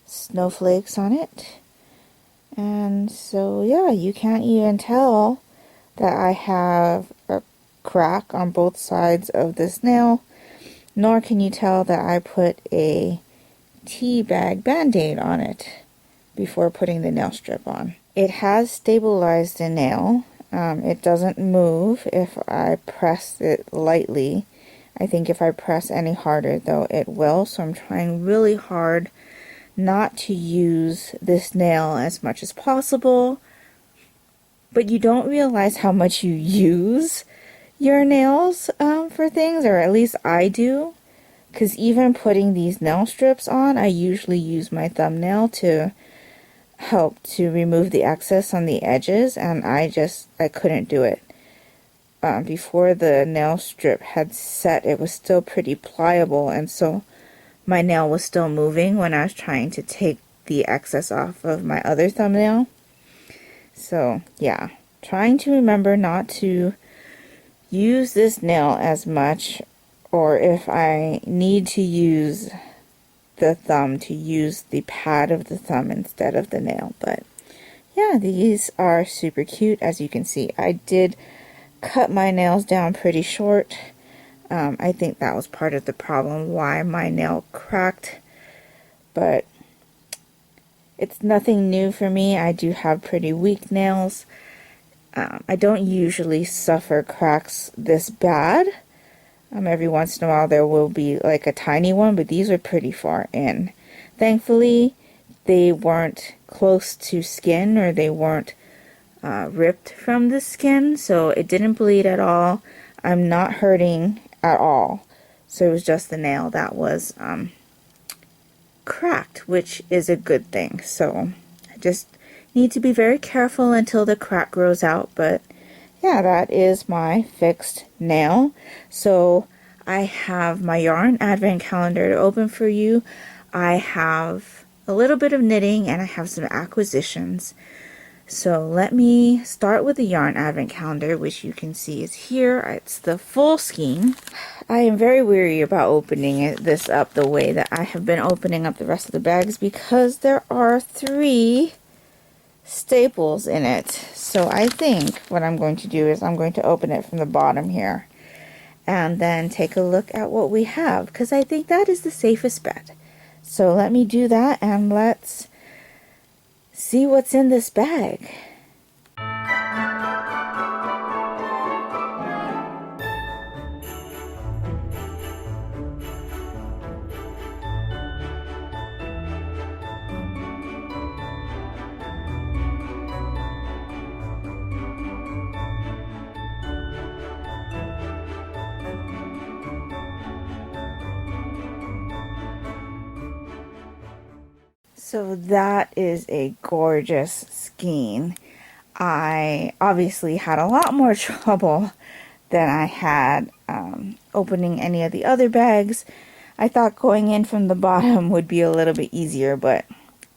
snowflakes on it. And so yeah, you can't even tell that I have a crack on both sides of this nail, nor can you tell that I put a tea bag band-aid on it before putting the nail strip on. It has stabilized the nail. It doesn't move if I press it lightly. I think if I press any harder though, it will. So I'm trying really hard not to use this nail as much as possible. But you don't realize how much you use your nails for things, or at least I do. Because even putting these nail strips on, I usually use my thumbnail to help to remove the excess on the edges, and I couldn't do it. Before the nail strip had set, it was still pretty pliable, and so my nail was still moving when I was trying to take the excess off of my other thumbnail. So yeah, trying to remember not to use this nail as much, or if I need to use the thumb, to use the pad of the thumb instead of the nail. But yeah, these are super cute. As you can see, I did cut my nails down pretty short. I think that was part of the problem why my nail cracked, but it's nothing new for me. I do have pretty weak nails. I don't usually suffer cracks this bad. Every once in a while there will be like a tiny one, but these are pretty far in. Thankfully, they weren't close to skin, or they weren't ripped from the skin, so it didn't bleed at all. I'm not hurting at all. So it was just the nail that was cracked, which is a good thing. So I just need to be very careful until the crack grows out. But yeah, that is my fixed nail. So I have my yarn advent calendar to open for you. I have a little bit of knitting, and I have some acquisitions. So let me start with the yarn advent calendar, which you can see is here. It's the full skein. I am very weary about opening this up the way that I have been opening up the rest of the bags because there are 3 staples in it. So I think what I'm going to do is I'm going to open it from the bottom here and then take a look at what we have, because I think that is the safest bet. So let me do that and let's see what's in this bag. So that is a gorgeous skein. I obviously had a lot more trouble than I had opening any of the other bags. I thought going in from the bottom would be a little bit easier, but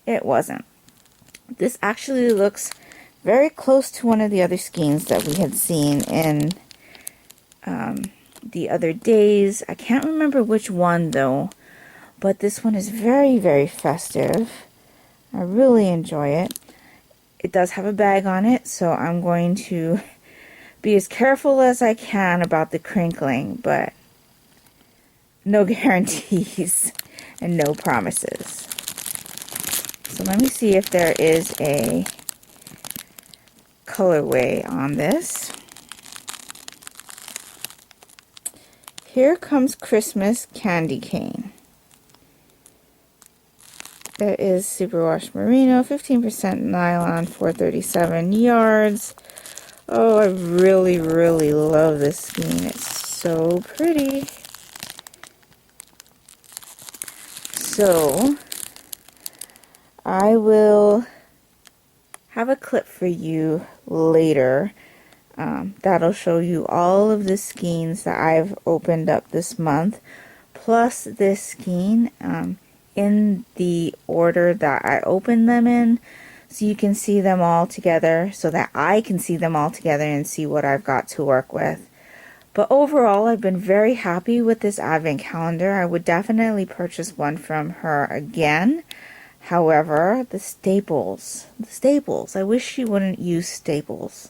it wasn't. This actually looks very close to one of the other skeins that we had seen in the other days. I can't remember which one though, but this one is very, very festive. I really enjoy it. It does have a bag on it, so I'm going to be as careful as I can about the crinkling, but no guarantees and no promises. So let me see if there is a colorway on this. Here comes Christmas Candy Cane. There is superwash merino, 15% nylon, 437 yards. Oh, I really, really love this skein. It's so pretty. So, I will have a clip for you later that'll show you all of the skeins that I've opened up this month, plus this skein in the order that I opened them in, so you can see them all together, so that I can see them all together and see what I've got to work with. But overall, I've been very happy with this advent calendar. I would definitely purchase one from her again. However, the staples, I wish she wouldn't use staples.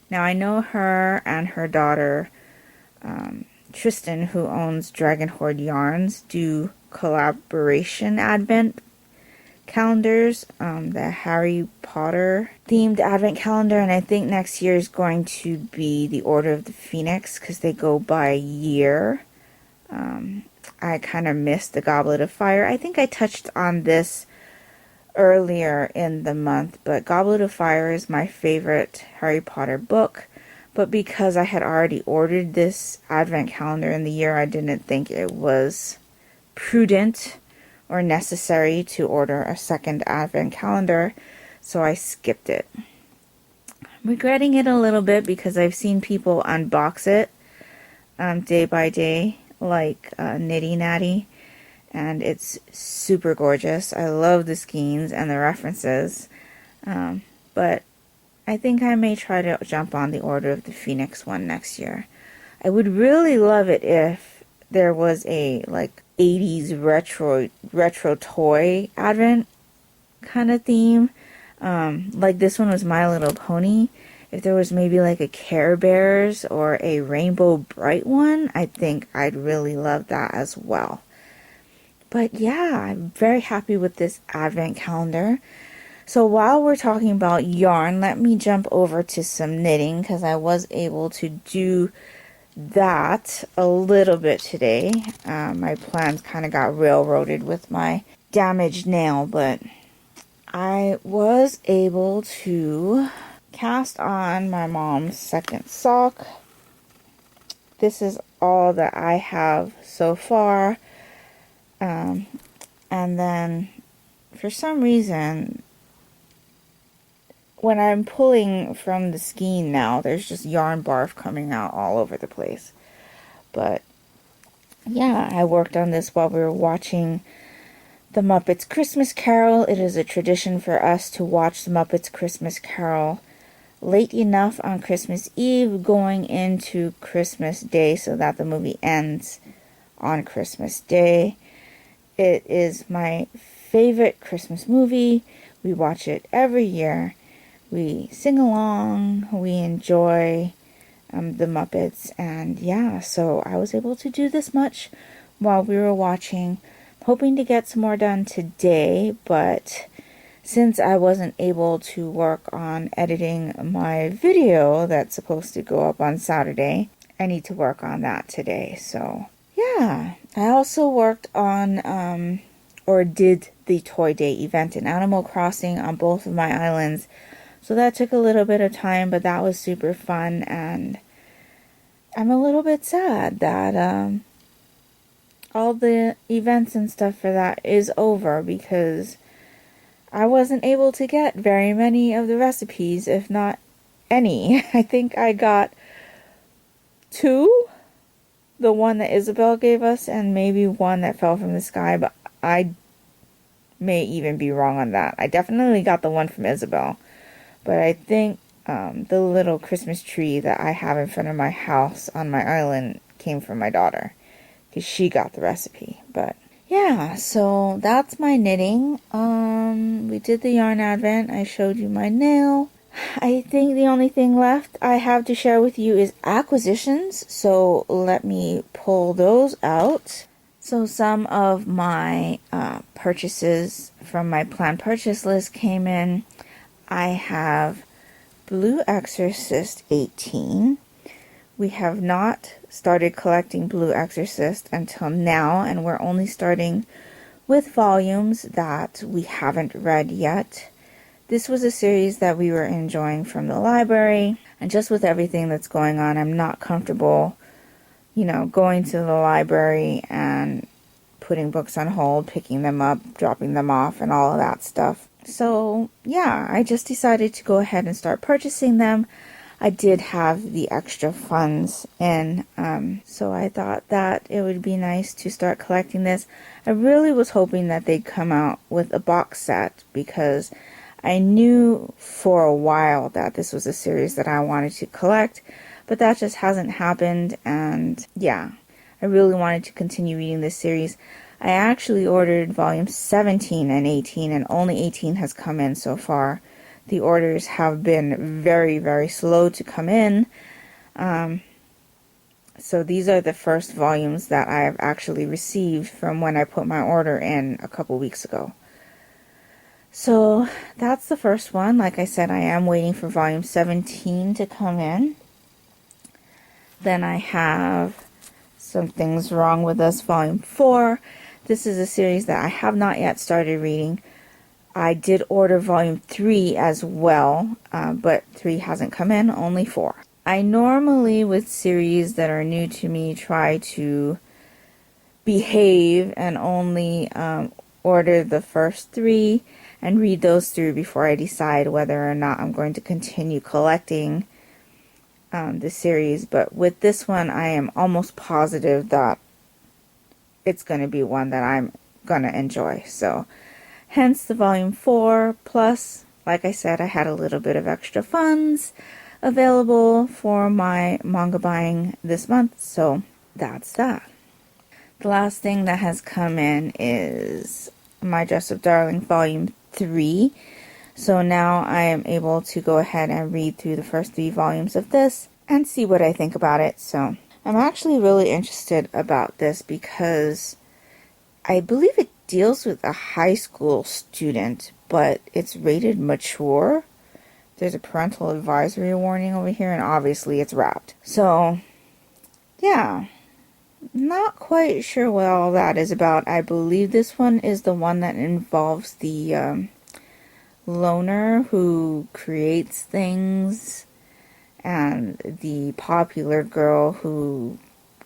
Now, I know her and her daughter, Tristan, who owns Dragon Horde Yarns, do collaboration advent calendars, the Harry Potter themed advent calendar, and I think next year is going to be the Order of the Phoenix because they go by year. I kind of missed the Goblet of Fire. I think I touched on this earlier in the month, but Goblet of Fire is my favorite Harry Potter book, but because I had already ordered this advent calendar in the year, I didn't think it was prudent or necessary to order a second advent calendar, so I skipped it. I'm regretting it a little bit because I've seen people unbox it day by day, like Nitty Natty, and it's super gorgeous. I love the skeins and the references, but I think I may try to jump on the Order of the Phoenix one next year. I would really love it if there was a like 80s retro toy advent kind of theme, like this one was My Little Pony. If there was maybe like a Care Bears or a Rainbow Bright one, I think I'd really love that as well. But yeah, I'm very happy with this advent calendar. So while we're talking about yarn, let me jump over to some knitting because I was able to do that a little bit today. My plans kind of got railroaded with my damaged nail, but I was able to cast on my mom's second sock. This is all that I have so far. And then for some reason, when I'm pulling from the skein now, there's just yarn barf coming out all over the place. But yeah, I worked on this while we were watching The Muppets Christmas Carol. It is a tradition for us to watch The Muppets Christmas Carol late enough on Christmas Eve going into Christmas Day so that the movie ends on Christmas Day. It is my favorite Christmas movie. We watch it every year. We sing along. We enjoy the Muppets. And yeah, so I was able to do this much while we were watching. Hoping to get some more done today, but since I wasn't able to work on editing my video that's supposed to go up on Saturday, I need to work on that today. So yeah, I also worked on or did the Toy Day event in Animal Crossing on both of my islands. So that took a little bit of time, but that was super fun, and I'm a little bit sad that all the events and stuff for that is over because I wasn't able to get very many of the recipes, if not any. I think I got 2, the one that Isabel gave us, and maybe one that fell from the sky, but I may even be wrong on that. I definitely got the one from Isabel, but I think the little Christmas tree that I have in front of my house on my island came from my daughter, because she got the recipe. But yeah, so that's my knitting. We did the yarn advent. I showed you my nail. I think the only thing left I have to share with you is acquisitions. So let me pull those out. So some of my purchases from my planned purchase list came in. I have Blue Exorcist 18. We have not started collecting Blue Exorcist until now, and we're only starting with volumes that we haven't read yet. This was a series that we were enjoying from the library, and just with everything that's going on, I'm not comfortable, going to the library and putting books on hold, picking them up, dropping them off, and all of that stuff. So yeah, I just decided to go ahead and start purchasing them. I did have the extra funds in, so I thought that it would be nice to start collecting this. I really was hoping that they'd come out with a box set, because I knew for a while that this was a series that I wanted to collect, but that just hasn't happened. And yeah, I really wanted to continue reading this series. I actually ordered volumes 17 and 18, and only 18 has come in so far. The orders have been very, very slow to come in. So these are the first volumes that I've actually received from when I put my order in a couple weeks ago. So that's the first one. Like I said, I am waiting for volume 17 to come in. Then I have Something's Wrong with Us, volume 4. This is a series that I have not yet started reading. I did order volume 3 as well, but 3 hasn't come in, only 4. I normally, with series that are new to me, try to behave and only order the first 3 and read those through before I decide whether or not I'm going to continue collecting the series. But with this one, I am almost positive that it's going to be one that I'm going to enjoy. So hence the volume 4, plus, like I said, I had a little bit of extra funds available for my manga buying this month, so that's that. The last thing that has come in is My Dress Up Darling volume 3. So now I am able to go ahead and read through the first 3 volumes of this and see what I think about it. So I'm actually really interested about this because I believe it deals with a high school student, but it's rated mature. There's a parental advisory warning over here, and obviously it's wrapped. So yeah, not quite sure what all that is about. I believe this one is the one that involves the loner who creates things and the popular girl who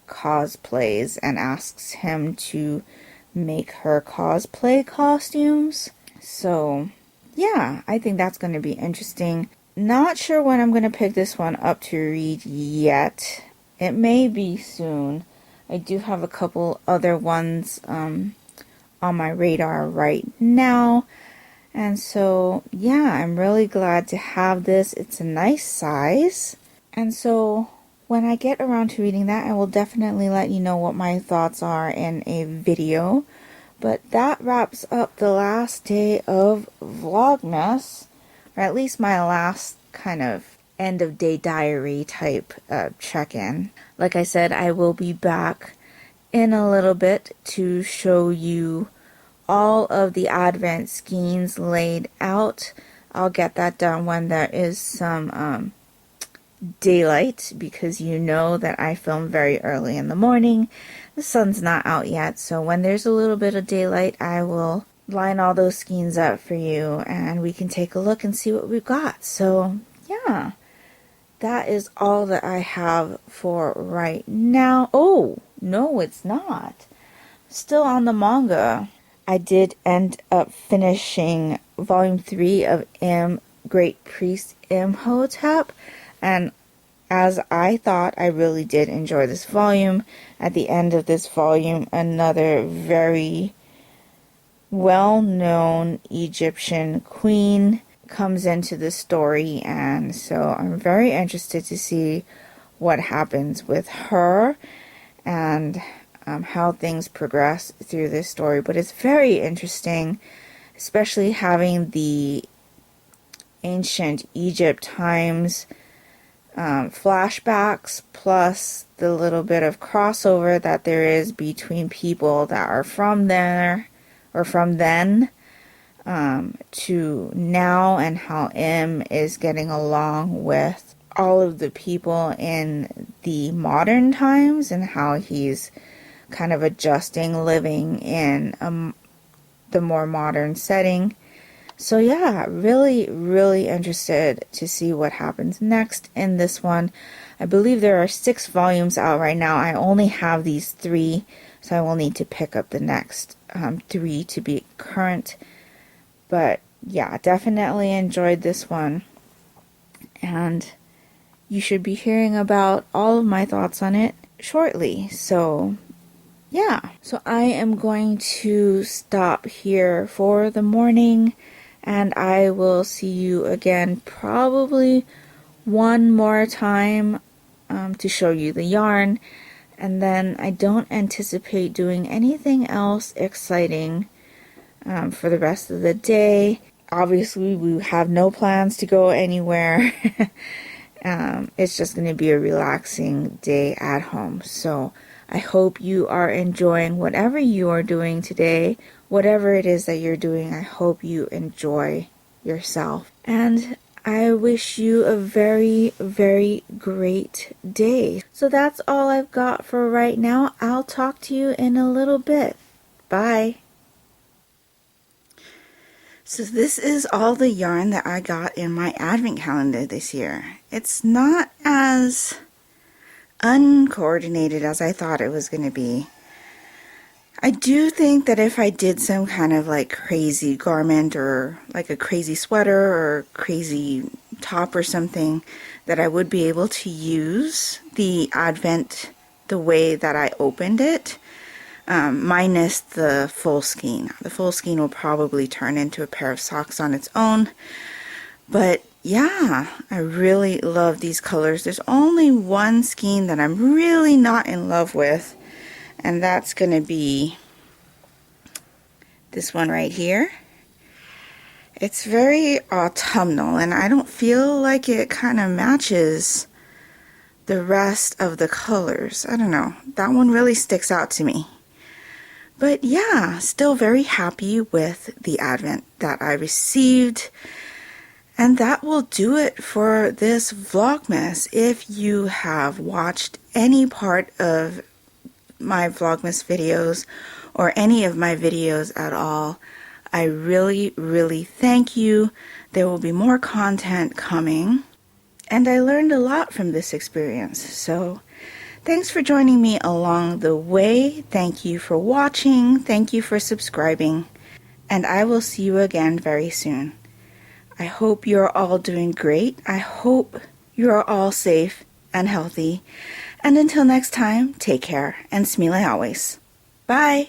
cosplays and asks him to make her cosplay costumes. So yeah, I think that's going to be interesting. Not sure when I'm going to pick this one up to read yet. It may be soon. I do have a couple other ones on my radar right now. And so, yeah, I'm really glad to have this. It's a nice size. And so, when I get around to reading that, I will definitely let you know what my thoughts are in a video. But that wraps up the last day of Vlogmas, or at least my last kind of end of day diary type check-in. Like I said, I will be back in a little bit to show you all of the Advent skeins laid out. I'll get that done when there is some daylight, because you know that I film very early in the morning. The sun's not out yet, so when there's a little bit of daylight, I will line all those skeins up for you and we can take a look and see what we've got. So yeah, that is all that I have for right now. Oh, no, it's not. Still on the manga. I did end up finishing volume 3 of Great Priest Imhotep, and as I thought, I really did enjoy this volume. At the end of this volume, another very well-known Egyptian queen comes into the story, and so I'm very interested to see what happens with her and how things progress through this story. But it's very interesting, especially having the ancient Egypt times flashbacks, plus the little bit of crossover that there is between people that are from there or from then to now, and how M is getting along with all of the people in the modern times, and how he's kind of adjusting living in the more modern setting. So yeah, really interested to see what happens next in this one. I believe there are 6 volumes out right now. I only have these 3, so I will need to pick up the next 3 to be current. But yeah, definitely enjoyed this one. And you should be hearing about all of my thoughts on it shortly. So yeah, so I am going to stop here for the morning. And I will see you again probably one more time to show you the yarn. And then I don't anticipate doing anything else exciting for the rest of the day. Obviously, we have no plans to go anywhere. It's just going to be a relaxing day at home. So I hope you are enjoying whatever you are doing today. Whatever it is that you're doing, I hope you enjoy yourself. And I wish you a very great day. So that's all I've got for right now. I'll talk to you in a little bit. Bye. So this is all the yarn that I got in my advent calendar this year. It's not as uncoordinated as I thought it was going to be. I do think that if I did some kind of like crazy garment, or like a crazy sweater or crazy top or something, that I would be able to use the advent the way that I opened it, minus the full skein. The full skein will probably turn into a pair of socks on its own. But yeah, I really love these colors. There's only one skein that I'm really not in love with, and that's going to be this one right here. It's very autumnal, and I don't feel like it kind of matches the rest of the colors. I don't know. That one really sticks out to me. But yeah, still very happy with the advent that I received. And that will do it for this Vlogmas. If you have watched any part of my Vlogmas videos or any of my videos at all, I really thank you. There will be more content coming, and I learned a lot from this experience. So thanks for joining me along the way. Thank you for watching. Thank you for subscribing, and I will see you again very soon. I hope you're all doing great. I hope you're all safe and healthy. And until next time, take care and smile always. Bye!